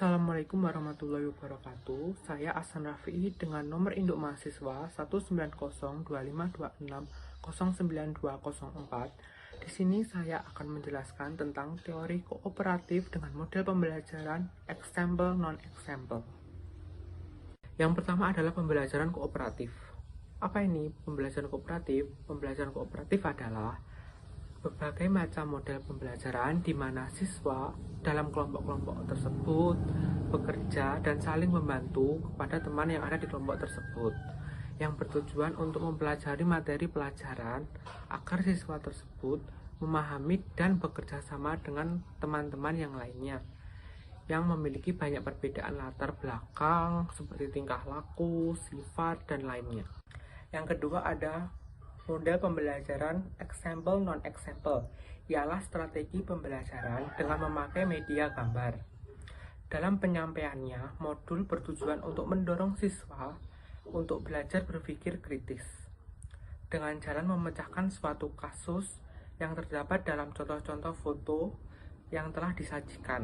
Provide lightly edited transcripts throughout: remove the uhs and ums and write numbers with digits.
Assalamualaikum warahmatullahi wabarakatuh. Saya Ahsan Rafi'i dengan nomor induk mahasiswa 1902526092204. Di sini saya akan menjelaskan tentang teori kooperatif dengan model pembelajaran example non-example. Yang pertama adalah pembelajaran kooperatif. Apa ini pembelajaran kooperatif? Pembelajaran kooperatif adalah berbagai macam model pembelajaran di mana siswa dalam kelompok-kelompok tersebut bekerja dan saling membantu kepada teman yang ada di kelompok tersebut, yang bertujuan untuk mempelajari materi pelajaran agar siswa tersebut memahami dan bekerja sama dengan teman-teman yang lainnya yang memiliki banyak perbedaan latar belakang seperti tingkah laku, sifat, dan lainnya. Yang kedua ada model pembelajaran example non-example, ialah strategi pembelajaran dengan memakai media gambar. Dalam penyampaiannya, modul bertujuan untuk mendorong siswa untuk belajar berpikir kritis dengan jalan memecahkan suatu kasus yang terdapat dalam contoh-contoh foto yang telah disajikan.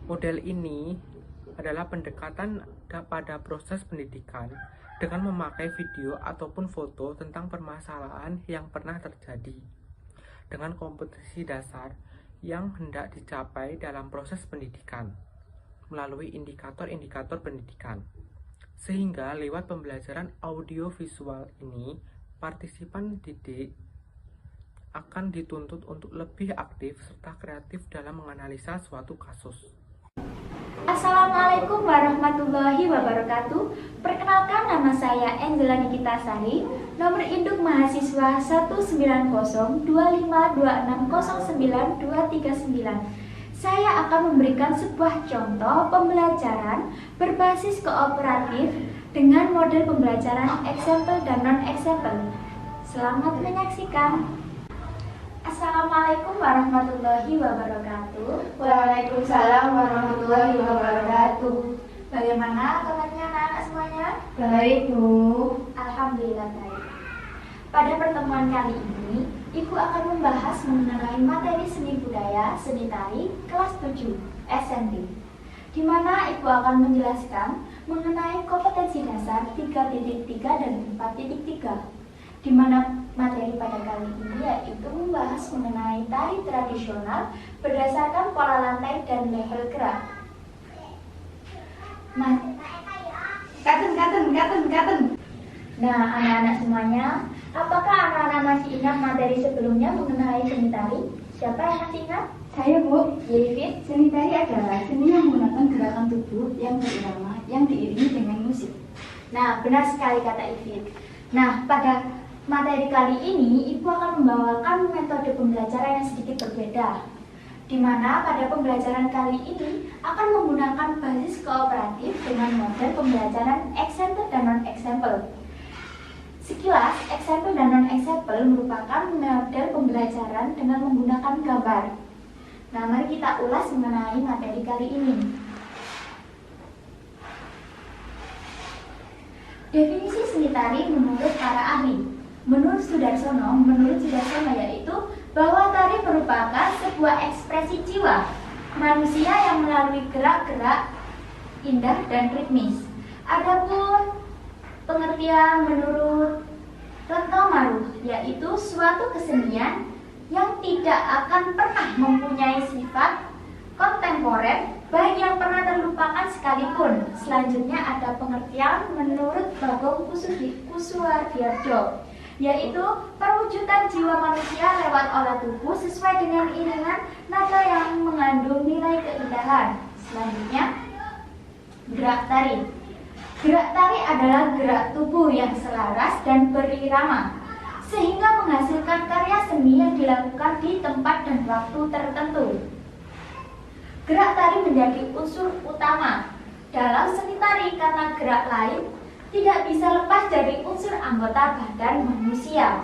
Model ini adalah pendekatan pada proses pendidikan dengan memakai video ataupun foto tentang permasalahan yang pernah terjadi dengan kompetensi dasar yang hendak dicapai dalam proses pendidikan melalui indikator-indikator pendidikan. Sehingga lewat pembelajaran audiovisual ini, partisipan didik akan dituntut untuk lebih aktif serta kreatif dalam menganalisa suatu kasus. Assalamualaikum warahmatullahi wabarakatuh. Perkenalkan, nama saya Angela Nikita Sari, nomor induk mahasiswa 1902526092239. Saya akan memberikan sebuah contoh pembelajaran berbasis kooperatif dengan model pembelajaran example dan non-example. Selamat menyaksikan. Assalamualaikum warahmatullahi wabarakatuh. Waalaikumsalam warahmatullahi wabarakatuh. Bagaimana kabarnya anak-anak semuanya? Baik, Bu. Alhamdulillah baik. Pada pertemuan kali ini, Ibu akan membahas mengenai materi seni budaya, seni tari, kelas 7, SMP. Di mana Ibu akan menjelaskan mengenai kompetensi dasar 3.3 dan 4.3. Di mana materi pada kali ini yaitu membahas mengenai tari tradisional berdasarkan pola lantai dan level gerak. Nah, anak-anak semuanya, apakah anak-anak masih ingat materi sebelumnya mengenai seni tari? Siapa yang masih ingat? Saya, Bu. Yevin? Seni tari adalah seni yang menggunakan gerakan tubuh yang berirama yang diiringi dengan musik. Nah, benar sekali kata Yevin. Nah, pada materi kali ini, Ibu akan membawakan metode pembelajaran yang sedikit berbeda, di mana pada pembelajaran kali ini akan menggunakan basis kooperatif dengan model pembelajaran example dan non-example. Sekilas, example dan non-example merupakan model pembelajaran dengan menggunakan gambar. Nah, mari kita ulas mengenai materi kali ini. Definisi seni tari menurut para ahli. Menurut Sudarsono yaitu bahwa tari merupakan sebuah ekspresi jiwa manusia yang melalui gerak-gerak indah dan ritmis. Adapun pengertian menurut Rentau Maruh yaitu suatu kesenian yang tidak akan pernah mempunyai sifat kontemporer baik yang pernah terlupakan sekalipun. Selanjutnya ada pengertian menurut Bagong Kusuwardiarjo, yaitu perwujudan jiwa manusia lewat olah tubuh sesuai dengan iringan nada yang mengandung nilai keindahan. Selanjutnya, gerak tari. Gerak tari adalah gerak tubuh yang selaras dan berirama, sehingga menghasilkan karya seni yang dilakukan di tempat dan waktu tertentu. Gerak tari menjadi unsur utama dalam seni tari karena gerak lain tidak bisa lepas dari unsur anggota badan manusia.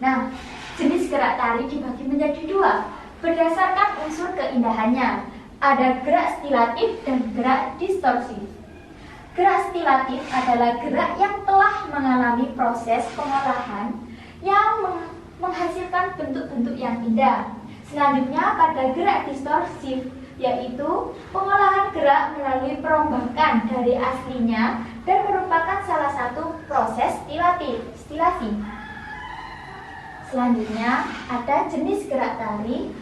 Nah, jenis gerak tari dibagi menjadi dua berdasarkan unsur keindahannya. Ada gerak stilatif dan gerak distorsi. Gerak stilatif adalah gerak yang telah mengalami proses pengolahan yang menghasilkan bentuk-bentuk yang indah. Selanjutnya pada gerak distorsif, yaitu pengolahan gerak melalui perombakan dari aslinya dan merupakan salah satu proses stilasi. Selanjutnya ada jenis gerak tari.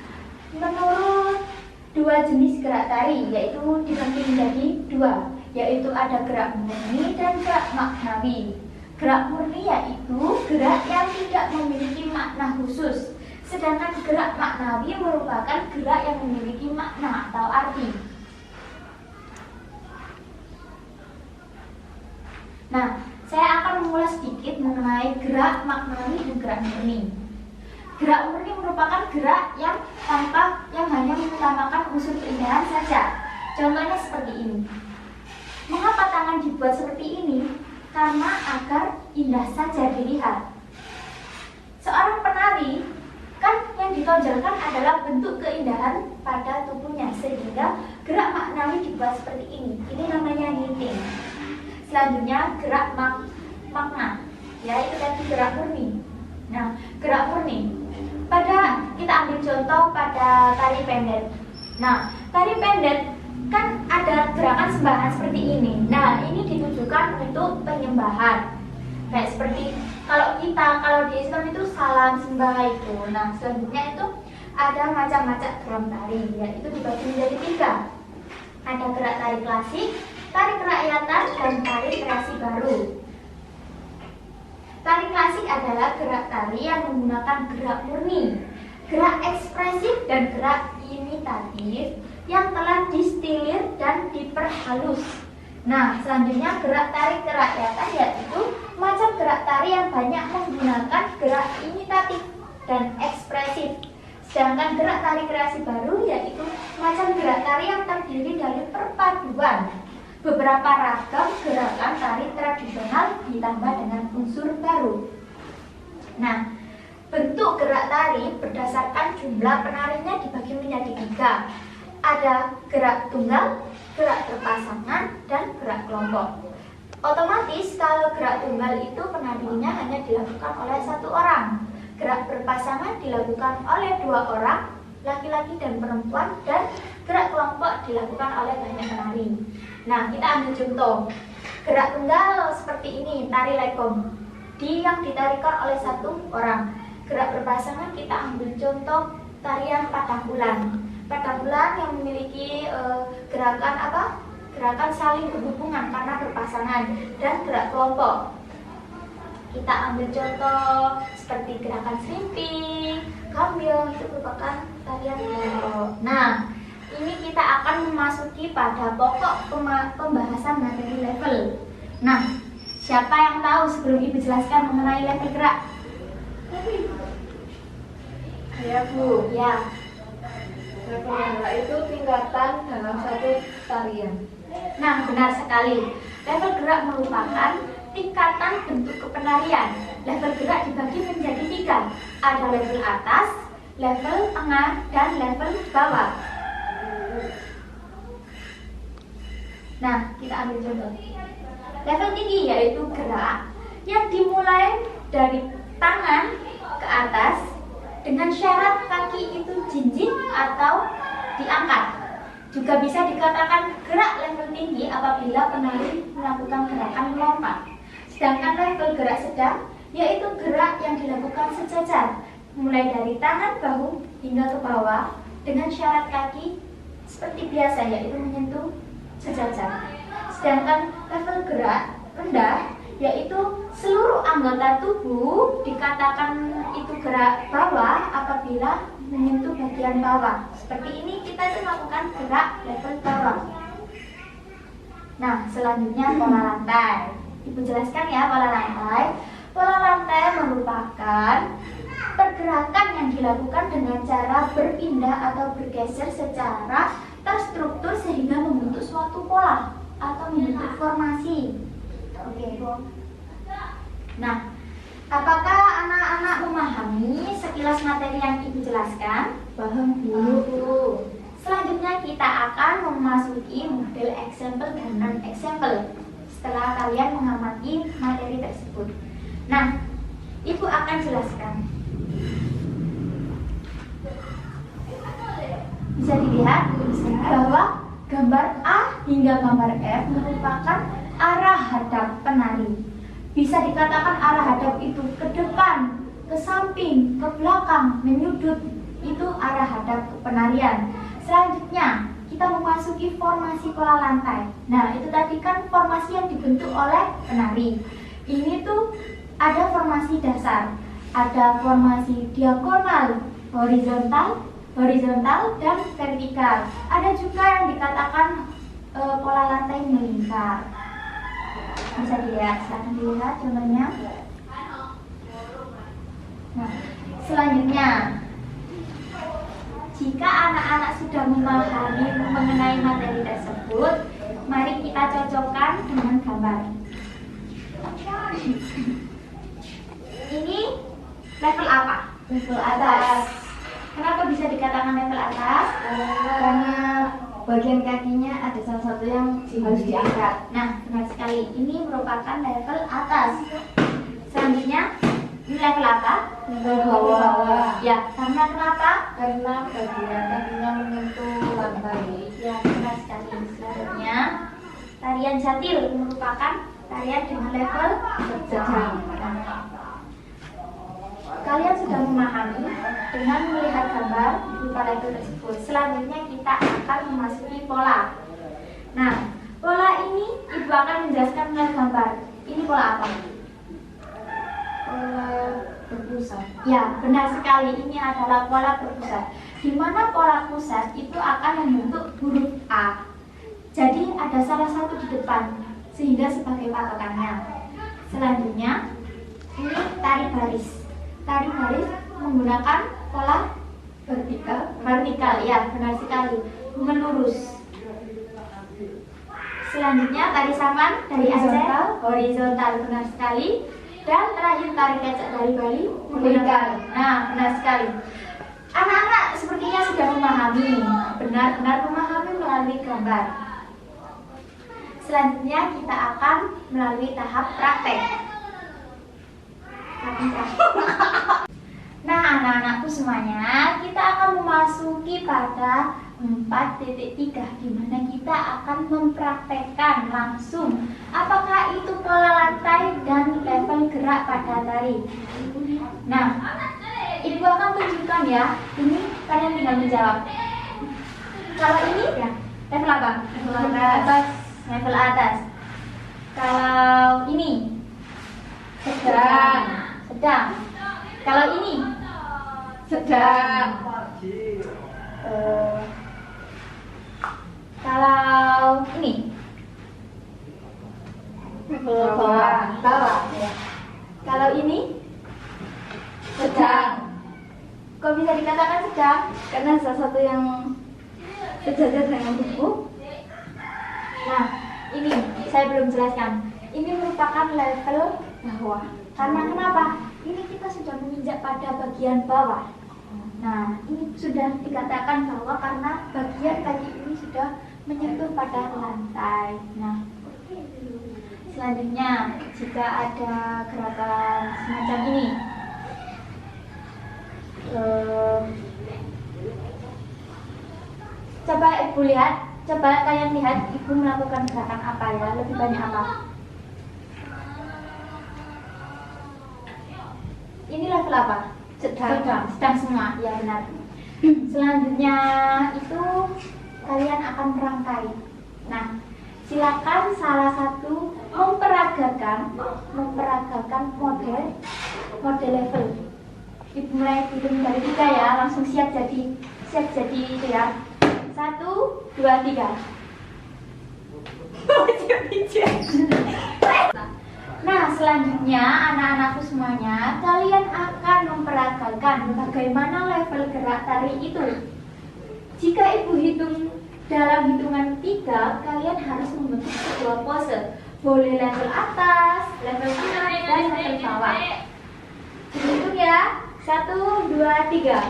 Menurut dua jenis gerak tari, yaitu dibagi menjadi dua, yaitu ada gerak murni dan gerak maknawi. Gerak murni yaitu gerak yang tidak memiliki makna khusus, sedangkan gerak maknawi merupakan gerak yang memiliki makna atau arti. Nah, saya akan mengulas sedikit mengenai gerak maknawi dan gerak murni. Gerak murni merupakan gerak yang hanya mengutamakan unsur keindahan saja. Contohnya seperti ini. Mengapa tangan dibuat seperti ini? Karena agar indah saja dilihat. Seorang penari kan yang ditonjolkan adalah bentuk keindahan pada tubuhnya, sehingga gerak maknawi dibuat seperti ini. Ini namanya knitting. Selanjutnya gerak makna, yaitu tadi gerak murni. Nah, gerak murni kita ambil contoh pada tari pendet. Nah, tari pendet kan ada gerakan sembahan seperti ini. Nah, ini ditujukan untuk penyembahan. Kayak seperti kalau di Islam itu salam sembah itu. Nah, selanjutnya itu ada macam-macam gerak tari, yaitu dibagi menjadi 3. Ada gerak tari klasik, tari kerakyatan, dan tari kreasi baru. Tari klasik adalah gerak tari yang menggunakan gerak murni, gerak ekspresif, dan gerak imitatif yang telah distilir dan diperhalus. Nah, selanjutnya gerak tari kerakyatan yaitu macam gerak tari yang banyak menggunakan gerak imitatif dan ekspresif. Sedangkan gerak tari kreasi baru yaitu macam gerak tari yang terdiri dari perpaduan beberapa ragam gerakan tari tradisional ditambah dengan unsur baru. Nah, bentuk gerak tari berdasarkan jumlah penarinya dibagi menjadi 3. Ada gerak tunggal, gerak berpasangan, dan gerak kelompok. Otomatis kalau gerak tunggal itu penarinya hanya dilakukan oleh 1 orang. Gerak berpasangan dilakukan oleh 2 orang, laki-laki dan perempuan, dan gerak kelompok dilakukan oleh banyak penari. Nah, kita ambil contoh. Gerak tunggal seperti ini, tari lekong, yang ditarikan oleh 1 orang. Gerak berpasangan kita ambil contoh tarian patah bulan. Patah bulan yang memiliki gerakan saling berhubungan karena berpasangan, dan gerak kelompok. Kita ambil contoh seperti gerakan slimping, gambyong, itu merupakan tarian kelompok. Nah, ini kita akan memasuki pada pokok pembahasan materi level. Nah, siapa yang tahu sebelum Ibu jelaskan mengenai level gerak? Ya Bu, Ya. level gerak itu tingkatan dalam satu tarian. Nah, benar sekali. Level gerak merupakan tingkatan bentuk kepenarian. Level gerak dibagi menjadi 3. Ada level atas, level tengah, dan level bawah. Nah, kita ambil contoh. Level tinggi yaitu gerak yang dimulai dari tangan ke atas dengan syarat kaki itu jinjit atau diangkat. Juga bisa dikatakan gerak level tinggi apabila penari melakukan gerakan melompat. Sedangkan level gerak sedang yaitu gerak yang dilakukan sejajar, mulai dari tangan bahu hingga ke bawah dengan syarat kaki seperti biasa yaitu menyentuh sejajar. Sedangkan level gerak rendah yaitu seluruh anggota tubuh dikatakan itu gerak bawah apabila menyentuh bagian bawah. Seperti ini kita itu melakukan gerak level bawah. Nah, selanjutnya pola lantai. Ibu jelaskan ya pola lantai. Pola lantai merupakan pergerakan yang dilakukan dengan cara berpindah atau bergeser secara terstruktur sehingga membentuk suatu pola atau membentuk formasi. Oke. Nah, apakah anak-anak memahami sekilas materi yang Ibu jelaskan? Paham Bu. Selanjutnya kita akan memasuki model example dan non-example setelah kalian mengamati materi tersebut. Nah, Ibu akan jelaskan. Bisa dilihat bahwa gambar A hingga gambar F merupakan arah hadap penari. Bisa dikatakan arah hadap itu ke depan, ke samping, ke belakang, menyudut, itu arah hadap penarian. Selanjutnya kita memasuki formasi pola lantai. Nah, itu tadi kan formasi yang dibentuk oleh penari. Ini tuh ada formasi dasar, ada formasi diagonal, horizontal dan vertikal. Ada juga yang dikatakan pola lantai melingkar. Bisa dilihat, silahkan dilihat contohnya. Nah, selanjutnya, jika anak-anak sudah memahami mengenai materi tersebut, mari kita cocokkan dengan gambar. Ini level apa? Level atas. Kenapa bisa dikatakan level atas? Karena bagian kakinya ada salah satu yang harus diangkat. Nah, benar sekali. Ini merupakan level atas. Selanjutnya, ini level apa? Level bawah. Ya, karena kenapa? Karena bagian kakinya menyentuh lantai. Ya, benar sekali. Selanjutnya, tarian jatil merupakan tarian dengan level sedang. Nah, kalian sudah memahami dengan melihat gambar berupa level tersebut. Selanjutnya kita akan memasuki pola. Nah, pola ini ibu akan menjelaskan melalui gambar. Ini pola apa? Pola berpusat. Ya, benar sekali. Ini adalah pola berpusat. Di mana pola pusat itu akan membentuk huruf A. Jadi ada salah satu di depan, sehingga sebagai patokannya. Selanjutnya, ini tari baris. Tari baris menggunakan pola vertikal, ya benar sekali, melurus. Selanjutnya tari saman dari Aceh, horizontal, benar sekali. Dan terakhir tari kecak dari Bali, Vertikal. Nah, benar sekali. Anak-anak sepertinya sudah memahami, benar-benar memahami melalui gambar. Selanjutnya kita akan melalui tahap praktek. Nah, anak-anakku semuanya, kita akan memasuki pada 4.3 di mana kita akan mempraktekkan langsung apakah itu pola lantai dan level gerak pada tari. Nah, ibu akan tunjukkan ya. Ini kalian tinggal menjawab. Kalau ini ya level apa? Level atas. Level atas. Kalau ini sedang. Kalau ini Sedang. Kalau ini Bawah. ya. Kalau ini Sedang. kok bisa dikatakan sedang? Karena salah satu yang sejajar dengan tubuh. Nah, ini saya belum jelaskan. Ini merupakan level bawah. Karena kenapa? Ini kita sudah menginjak pada bagian bawah. Nah, ini sudah dikatakan bawah karena bagian kaki ini sudah menyentuh pada lantai. Nah, selanjutnya jika ada gerakan semacam ini, coba ibu lihat, coba kalian lihat ibu melakukan gerakan apa ya? Lebih banyak apa? Ini level apa? Sedang semua, ya benar. Selanjutnya itu kalian akan merangkai. Nah, silakan salah satu memperagakan model level. Ibu mulai hitung dari 3 ya, langsung siap jadi itu ya. 1, 2, 3. Nah, selanjutnya anak-anakku semuanya, kalian akan memperagakan bagaimana level gerak tari itu. Jika ibu hitung dalam hitungan 3, kalian harus membentuk sebuah pose. Boleh level atas, level tengah, dan level bawah. Dihitung ya, 1, 2, 3.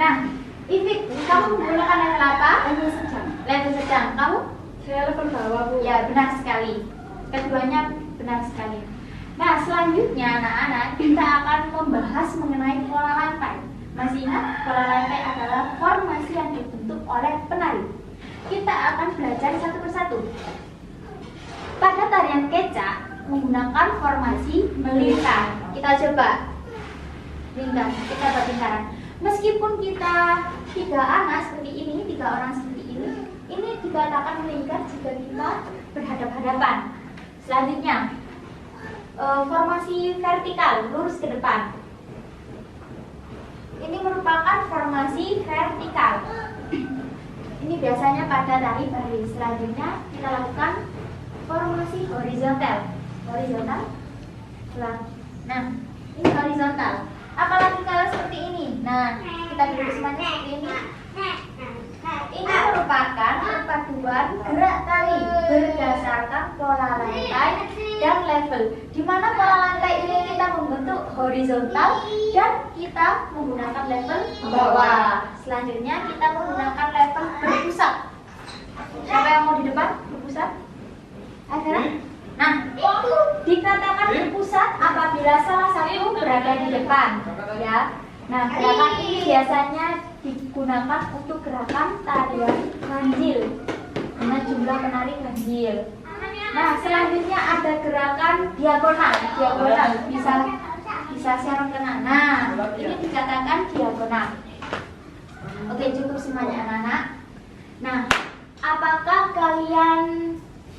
Nah, Ivy, kamu menggunakan level apa? Level sedang. Kamu? Saya level bawah, Bu. Ya, benar sekali. Keduanya benar sekali. Nah, selanjutnya anak-anak kita akan membahas mengenai pola lantai. Masih ingat, pola lantai adalah formasi yang dibentuk oleh penari. Kita akan belajar satu persatu. Pada tarian kecak menggunakan formasi melingkar. Kita coba lingkar, kita buat lingkaran. Meskipun kita 3 anak seperti ini, 3 orang seperti ini dikatakan melingkar jika kita berhadap-hadapan. Selanjutnya, formasi vertikal, lurus ke depan. Ini merupakan formasi vertikal. Ini biasanya pada tari baris. Selanjutnya kita lakukan formasi horizontal. Horizontal. Nah, ini horizontal. Apalagi kalau seperti ini. Nah, kita duduk semuanya seperti ini. Ini merupakan perpaduan gerak tari berdasarkan pola lantai dan level. Di mana pola lantai ini kita membentuk horizontal dan kita menggunakan level bawah. Selanjutnya kita menggunakan level berpusat. Siapa yang mau di depan berpusat? Ayo. Nah, dikatakan berpusat apabila salah satu berada di depan, ya. Nah, gerakan ini biasanya digunakan untuk gerakan tarian ganjil dengan jumlah penari ganjil. Nah, selanjutnya ada gerakan diagonal. Diagonal bisa serong kena. Nah, ini dikatakan diagonal. Oke, cukup semuanya anak-anak. Nah, apakah kalian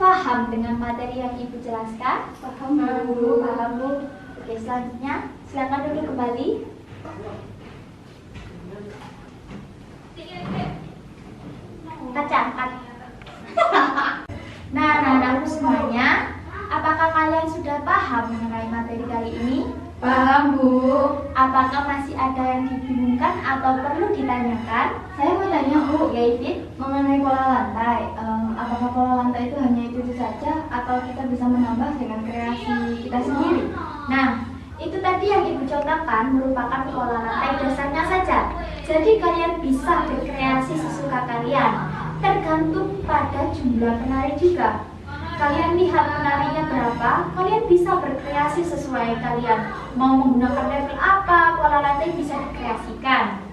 paham dengan materi yang Ibu jelaskan? Paham, Bu. Paham, Bu. Oke, selanjutnya silakan duduk kembali. Cacat. Nah, anak-anakku semuanya, apakah kalian sudah paham mengenai materi kali ini? Paham, Bu. Apakah masih ada yang dibingungkan atau perlu ditanyakan? Saya mau tanya, Bu, Ya, Ifit. mengenai pola lantai. Apakah pola lantai itu hanya itu saja atau kita bisa menambah dengan kreasi kita sendiri? Nah, itu tadi yang Ibu contohkan merupakan pola lantai dasarnya saja. Jadi kalian bisa berkreasi sesuka kalian. Tergantung pada jumlah penari juga. Kalian lihat penarinya berapa, kalian bisa berkreasi sesuai kalian. Mau menggunakan level apa, pola lantai bisa dikreasikan.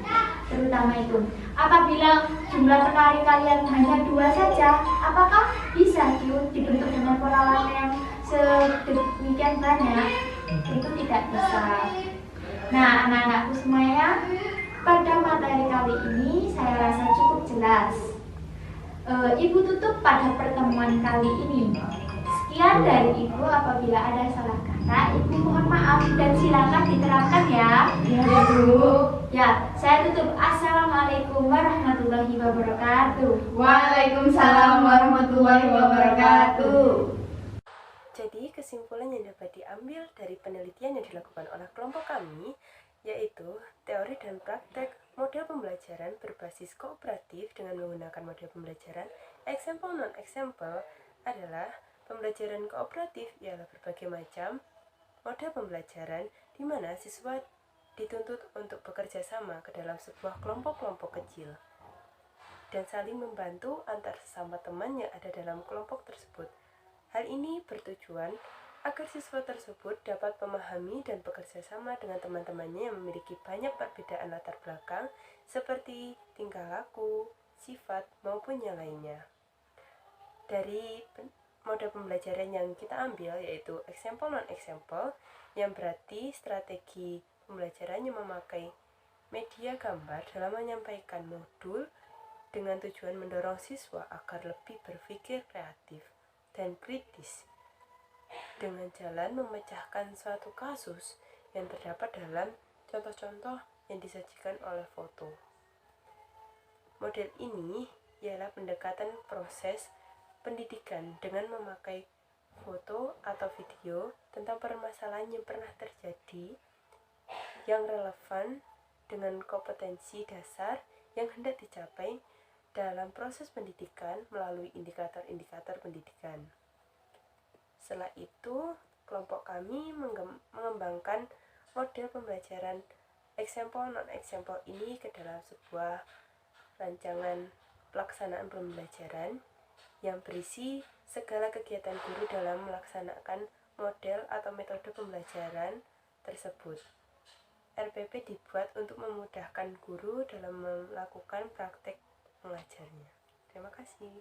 Terutama itu. Apabila jumlah penari kalian hanya 2 saja, apakah bisa dibentuk dengan pola lantai yang sedemikian banyak? Itu tidak bisa. Nah, anak-anakku semuanya, pada materi kali ini saya rasa cukup jelas. Ibu tutup pada pertemuan kali ini. Sekian dari Ibu. Apabila ada salah kata, Ibu mohon maaf dan silakan diterapkan ya. Ya, Bu. Ya, saya tutup. Assalamualaikum warahmatullahi wabarakatuh. Waalaikumsalam warahmatullahi wabarakatuh. Jadi, kesimpulan yang dapat diambil dari penelitian yang dilakukan oleh kelompok kami yaitu teori dan praktek model pembelajaran berbasis kooperatif dengan menggunakan model pembelajaran example non-example adalah pembelajaran kooperatif ialah berbagai macam model pembelajaran di mana siswa dituntut untuk bekerja sama ke dalam sebuah kelompok-kelompok kecil dan saling membantu antar sesama teman yang ada dalam kelompok tersebut. Hal ini bertujuan agar siswa tersebut dapat memahami dan bekerja sama dengan teman-temannya yang memiliki banyak perbedaan latar belakang seperti tingkah laku, sifat, maupun yang lainnya. Dari model pembelajaran yang kita ambil yaitu example non-example yang berarti strategi pembelajaran yang memakai media gambar dalam menyampaikan modul dengan tujuan mendorong siswa agar lebih berpikir kreatif dan kritis dengan jalan memecahkan suatu kasus yang terdapat dalam contoh-contoh yang disajikan oleh foto. Model ini ialah pendekatan proses pendidikan dengan memakai foto atau video tentang permasalahan yang pernah terjadi yang relevan dengan kompetensi dasar yang hendak dicapai dalam proses pendidikan melalui indikator-indikator pendidikan. Setelah itu, kelompok kami mengembangkan model pembelajaran example non-example ini ke dalam sebuah rancangan pelaksanaan pembelajaran yang berisi segala kegiatan guru dalam melaksanakan model atau metode pembelajaran tersebut. RPP dibuat untuk memudahkan guru dalam melakukan praktek mengajarnya. Terima kasih.